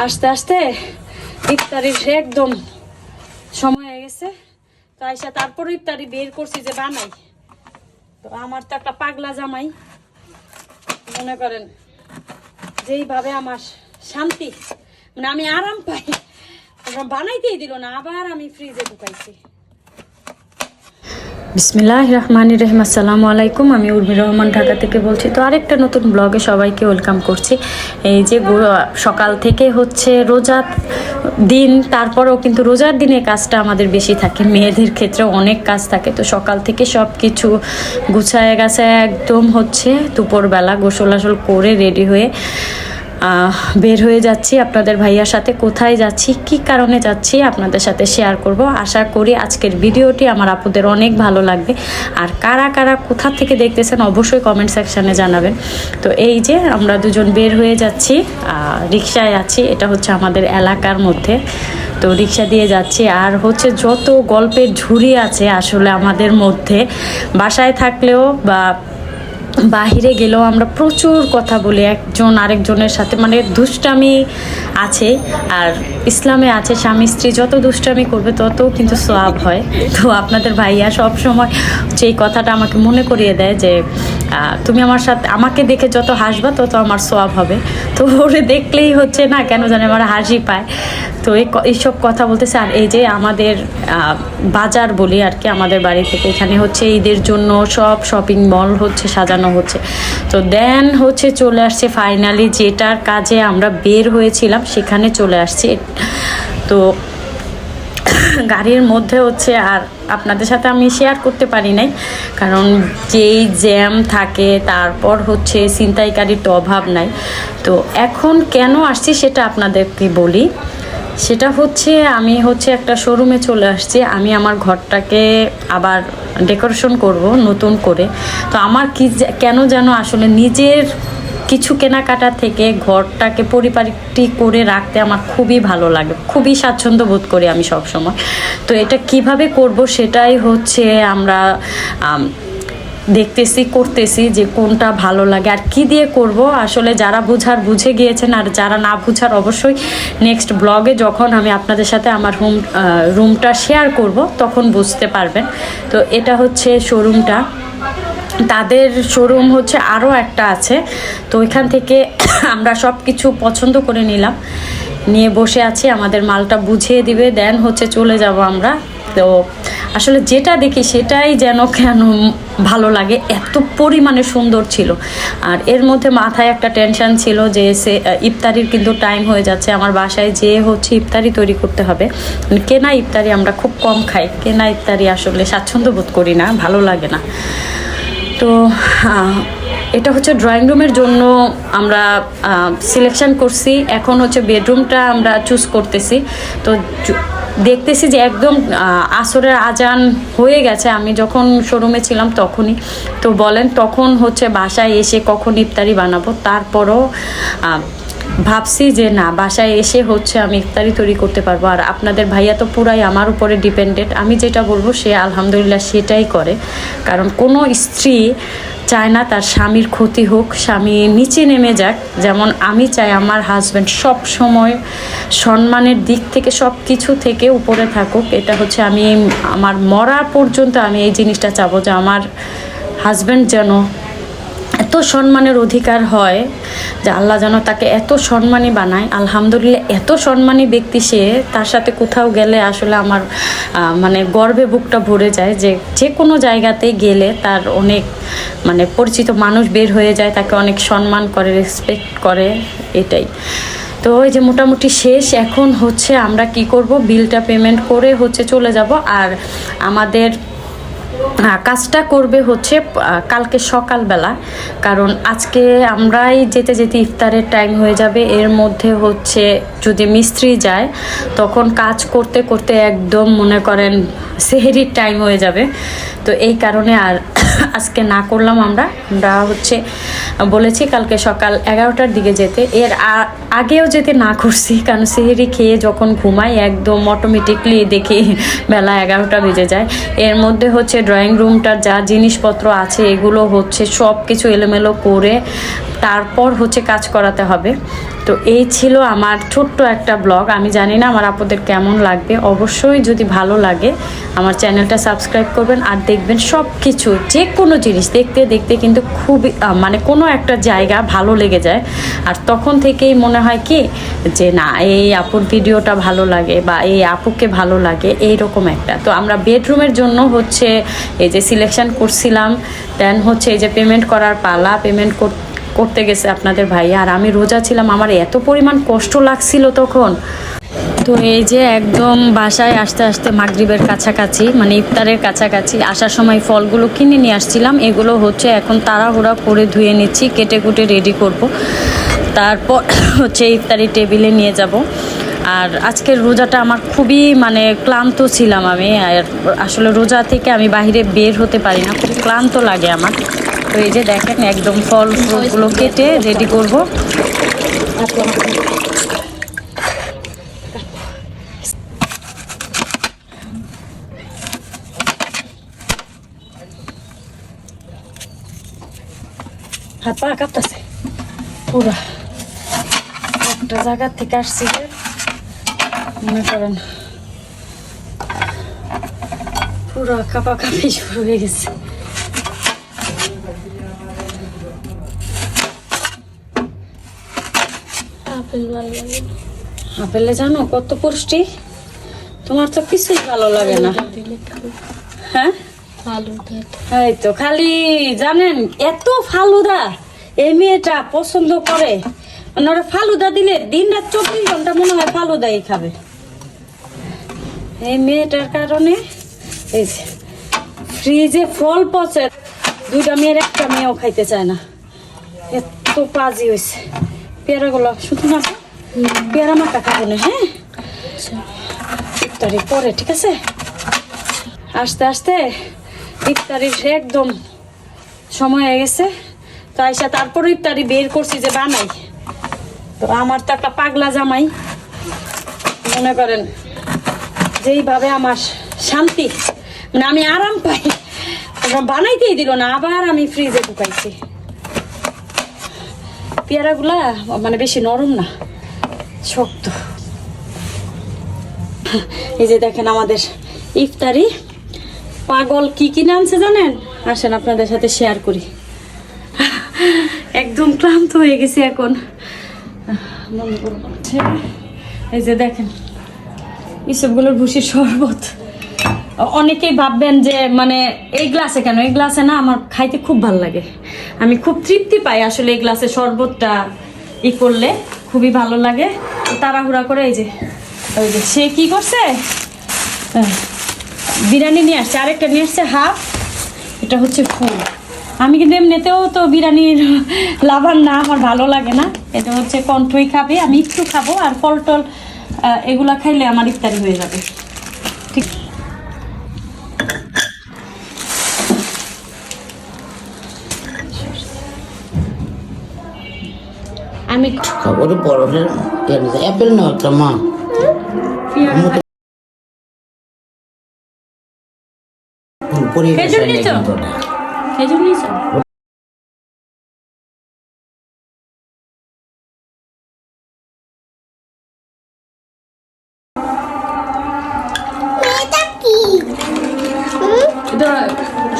আস্তে আস্তে ইফতারির একদম সময় হয়ে গেছে। তো আইসা তারপর ইফতারি বের করছি যে বানাই। তো আমার তো একটা পাগলা জামাই, মনে করেন যেইভাবে আমার শান্তি, মানে আমি আরাম পাই, বানাইতেই দিল না, আবার আমি ফ্রিজে ঢুকাইছি। বিসমিল্লাহির রহমানির রহিম। আসসালামু আলাইকুম, আমি উর্মি রহমান ঢাকা থেকে বলছি। তো আরেকটা নতুন ব্লগে সবাইকে ওয়েলকাম করছি। এই যে সকাল থেকে হচ্ছে রোজার দিন, তারপরেও কিন্তু রোজার দিনে কাজটা আমাদের বেশি থাকে, মেয়েদের ক্ষেত্রে অনেক কাজ থাকে। তো সকাল থেকে সব কিছু গুছায় গেছে একদম হচ্ছে দুপুরবেলা গোসল আসল করে রেডি হয়ে বের হয়ে যাচ্ছি আপনাদের ভাইয়ার সাথে। কোথায় যাচ্ছি, কি কারণে যাচ্ছি আপনাদের সাথে শেয়ার করব। আশা করি আজকের ভিডিওটি আমার আপুদের অনেক ভালো লাগবে। আর কারা কারা কোথা থেকে দেখতেছেন অবশ্যই কমেন্ট সেকশানে জানাবেন। তো এই যে আমরা দুজন বের হয়ে যাচ্ছি, রিক্সায় আছি, এটা হচ্ছে আমাদের এলাকার মধ্যে। তো রিক্সা দিয়ে যাচ্ছি। আর হচ্ছে যত গল্পের ঝুড়ি আছে আসলে আমাদের মধ্যে, বাসায় থাকলেও বা বাহিরে গেলেও আমরা প্রচুর কথা বলি একজন আরেকজনের সাথে, মানে দুষ্টামি আছে। আর ইসলামে আছে স্বামী স্ত্রী যত দুষ্টামি করবে তত কিন্তু সওয়াব হয়। তো আপনাদের ভাইয়া সব সময় এই কথাটা আমাকে মনে করিয়ে দেয় যে তুমি আমার সাথে, আমাকে দেখে যত হাসবা তত আমার সওয়াব হবে। তো ওরে দেখলেই হচ্ছে না কেন জানে আমার হাসি পায়। তো এইসব কথা বলতেছে। আর এই যে আমাদের বাজার বলি আর কি, আমাদের বাড়ি থেকে এখানে হচ্ছে ঈদের জন্য সব শপিং মল হচ্ছে সাজানো হচ্ছে। তো দেন হচ্ছে চলে আসছে ফাইনালি যেটার কাজে আমরা বের হয়েছিলাম সেখানে চলে আসছে। তো গাড়ির মধ্যে হচ্ছে, আর আপনাদের সাথে আমি শেয়ার করতে পারি নাই কারণ যেই জ্যাম থাকে, তারপর হচ্ছে ছিনতাইকারীর তো অভাব নাই। তো এখন কেন আসছি সেটা আপনাদেরকে বলি। সেটা হচ্ছে আমি হচ্ছে একটা শোরুমে চলে আসছি। আমি আমার ঘরটাকে আবার ডেকোরেশন করব নতুন করে। তো আমার কেন যেন আসলে নিজের কিছু কেনাকাটা থেকে ঘরটাকে পরিপাটি করে রাখতে আমার খুবই ভালো লাগে, খুবই স্বাচ্ছন্দ্য বোধ করি আমি সব সময়। তো এটা কিভাবে করব সেটাই হচ্ছে আমরা দেখতেছি, করতেছি যে কোনটা ভালো লাগে আর কি দিয়ে করব। আসলে যারা বুঝার বুঝে গিয়েছেন, আর যারা না বুঝার অবশ্যই নেক্সট ব্লগে যখন আমি আপনাদের সাথে আমার রুমটা শেয়ার করব তখন বুঝতে পারবেন। তো এটা হচ্ছে শোরুমটা, তাদের শোরুম হচ্ছে আরও একটা আছে। তো ওইখান থেকে আমরা সব কিছু পছন্দ করে নিলাম, নিয়ে বসে আছি, আমাদের মালটা বুঝিয়ে দিবে, দেন হচ্ছে চলে যাব আমরা। তো আসলে যেটা দেখি সেটাই যেন কেন ভালো লাগে, এত পরিমাণে সুন্দর ছিল। আর এর মধ্যে মাথায় একটা টেনশন ছিল যে ইফতারির কিন্তু টাইম হয়ে যাচ্ছে, আমার বাসায় যে হচ্ছে ইফতারি তৈরি করতে হবে। কেনা ইফতারি আমরা খুব কম খাই, কেনা ইফতারি আসলে স্বাচ্ছন্দ্য বোধ করি না, ভালো লাগে না। তো এটা হচ্ছে ড্রয়িং রুমের জন্য আমরা সিলেকশন করছি। এখন হচ্ছে বেডরুমটা আমরা চুজ করতেছি। তো দেখতেছি যে একদম আসরের আজান হয়ে গেছে, আমি যখন শোরুমে ছিলাম তখনই। তো বলেন তখন হচ্ছে বাসায় এসে কখন ইফতারি বানাবো, তারপরও ভাবছি যে না, বাসায় এসে হচ্ছে আমি ইফতারি তৈরি করতে পারবো। আর আপনাদের ভাইয়া তো পুরাই আমার উপরে ডিপেন্ডেন্ট, আমি যেটা বলবো সে আলহামদুলিল্লাহ সেটাই করে। কারণ কোনো স্ত্রী চায় না তার স্বামীর ক্ষতি হোক, স্বামী নিচে নেমে যাক। যেমন আমি চাই আমার হাজব্যান্ড সব সময় সম্মানের দিক থেকে সব কিছু থেকে উপরে থাকুক। এটা হচ্ছে আমি আমার মরা পর্যন্ত আমি এই জিনিসটা চাবো যে আমার হাজব্যান্ড যেন এত সম্মানের অধিকার হয়, যে আল্লাহ যেন তাকে এত সম্মানী বানায়। আলহামদুলিল্লাহ এত সম্মানী ব্যক্তি সে, তার সাথে কোথাও গেলে আসলে আমার মানে গর্বে বুকটা ভরে যায়। যে কোনো জায়গাতে গেলে তার অনেক মানে পরিচিত মানুষ বের হয়ে যায়, তাকে অনেক সম্মান করে, রেসপেক্ট করে, এটাই। তো ওই যে মোটামুটি শেষ। এখন হচ্ছে আমরা কি করব, বিলটা পেমেন্ট করে হচ্ছে চলে যাব। আর আমাদের কাজটা করবে হচ্ছে কালকে সকালবেলা, কারণ আজকে আমরাই যেতে যেতে ইফতারের টাইম হয়ে যাবে। এর মধ্যে হচ্ছে যদি মিস্ত্রি যায় তখন কাজ করতে করতে একদম মনে করেন সেহরির টাইম হয়ে যাবে। তো এই কারণে আর আজকে না করলাম। আমরা হচ্ছে বলেছি কালকে সকাল 11টার দিকে যেতে, এর আগেও যেতে না করছি, কারণ সেহরি খেয়ে যখন ঘুমাই একদম অটোমেটিকলি দেখি বেলা 11টা বেজে যায়। এর মধ্যে হচ্ছে ড্রয়িং রুমটার যা জিনিসপত্র আছে এগুলো হচ্ছে সব কিছু এলোমেলো করে তারপর হচ্ছে কাজ করাতে হবে। তো এই ছিল আমার ছোট্ট একটা ব্লগ। আমি জানি না আমার আপুদের কেমন লাগবে, অবশ্যই যদি ভালো লাগে আমার চ্যানেলটা সাবস্ক্রাইব করবেন আর দেখবেন সব কিছু, যে কোনো জিনিস দেখতে দেখতে কিন্তু খুবই মানে কোনো একটা জায়গা ভালো লেগে যায়। আর তখন থেকেই মনে হয় কি যে না, এই আপুর ভিডিওটা ভালো লাগে বা এই আপুকে ভালো লাগে, এইরকম একটা। তো আমরা বেডরুমের জন্য হচ্ছে এই যে সিলেকশন করছিলাম, দেন হচ্ছে এই যে পেমেন্ট করার পালা, পেমেন্ট করতে গেছে আপনাদের ভাই। আর আমি রোজা ছিলাম, আমার এত পরিমাণ কষ্ট লাগছিল তখন। তো এই যে একদম বাসায় আসতে আসতে মাগরিবের কাছাকাছি, মানে ইফতারের কাছাকাছি আসার সময় ফলগুলো কিনে নিয়ে আসছিলাম। এগুলো হচ্ছে এখন তাড়াহুড়া করে ধুয়ে নিচ্ছি, কেটে কুটে রেডি করব, তারপর হচ্ছে ইফতারি টেবিলে নিয়ে যাব। আর আজকের রোজাটা আমার খুবই মানে ক্লান্ত ছিলাম আমি, আর আসলে রোজা থেকে আমি বাইরে বের হতে পারি না, খুব ক্লান্ত লাগে আমার। তো এই যে দেখেন একদম ফলগুলো কেটে রেডি করব। হাত পা কাঁপতেছে পুরা, একটা জায়গার থেকে আসছি যে মনে করেন পুরো কাঁপাকাঁপি শুরু হয়ে গেছে। আপেলে জানো কত পুষ্টি, তোমার তো কিছুই ভালো লাগে না। হ্যাঁ এই তো খালি জানেন এত ফালুদা এই মেয়েটা পছন্দ করে, মানে ওরা ফালুদা দিলে দিন রাত 24 ঘন্টা মনে হয় ফালুদাই খাবে। এই মেয়েটার কারণে এই যে ফ্রিজে ফল পচে, দুইটা মেয়ের একটা মেয়েও খাইতে চায় না, এত পাজি হয়েছে। পেয়ারাগুলো শুধু না, পেয়ারা মাখা খাবো না। হ্যাঁ ইফতারির পরে, ঠিক আছে? আস্তে আস্তে ইফতারির একদম সময় হয়ে গেছে। তো আইসা তারপর ইফতারি বের করছি যে বানাই। তো আমার তো একটা পাগলা জামাই, মনে করেন যেইভাবে আমার শান্তি, মানে আমি আরাম পাই, বানাইতেই দিল না, আবার আমি ফ্রিজে ঢুকাইছি। পেয়ারাগুলা মানে বেশি নরম না, শক্ত। এই যে দেখেন আমাদের ইফতারি। পাগল কি কিনে আনছে জানেন? আসেন আপনাদের সাথে শেয়ার করি। একদম ক্লান্ত হয়ে গেছি এখন। এই যে দেখেন এসবগুলোর ভুসির শরবত। অনেকেই ভাববেন যে মানে এই গ্লাসে কেন, এই গ্লাসে না আমার খাইতে খুব ভালো লাগে, আমি খুব তৃপ্তি পাই আসলে এই গ্লাসে শরবতটা করলে খুবই ভালো লাগে। তাড়াহুড়া করে এই যে সে কি করছে, বিরিয়ানি নিয়ে আসছে, আরেকটা নিয়ে আসছে হাফ, এটা হচ্ছে ফুল। আমি কিন্তু এমনিতেও তো বিরিয়ানির লাভার না, আমার ভালো লাগে না। এটা হচ্ছে কণ্ঠই খাবে, আমি একটু খাবো, আর ফল টল এগুলা খাইলে আমার ইফতারি হয়ে যাবে। ঠিক আমি ওর পরোটা অ্যাপেল না একটা মা খেজুর নিয়েছো? খেজুর নিয়েছো?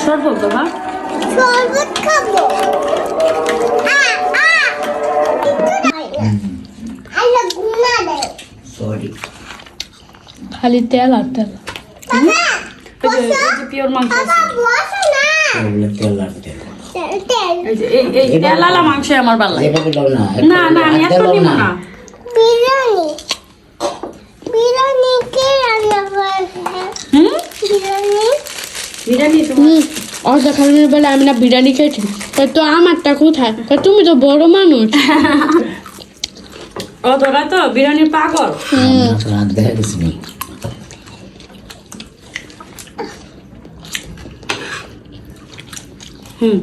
শরবত বাবা, শরবত খাবো। সরি খালি তেল আর তেল। পিওর মাংস তেল আর তেল এই তেলালা মাংস আমার ভালো লাগে। এটা দিলাম না, না না আমি এত নিব না। বিরিয়ানি বিরিয়ানি কে রান্না করে? বিরিয়ানি বিরিয়ানি তুমি অর্ধা খাওয়ানোর বেলা আমি না বিরিয়ানি খেয়েছি, তো আমারটা কোথায়? তুমি তো বড় মানুষ। ও তোরা তো বিরিয়ানির পাগল। রাত দেখা গেছি নি। হুম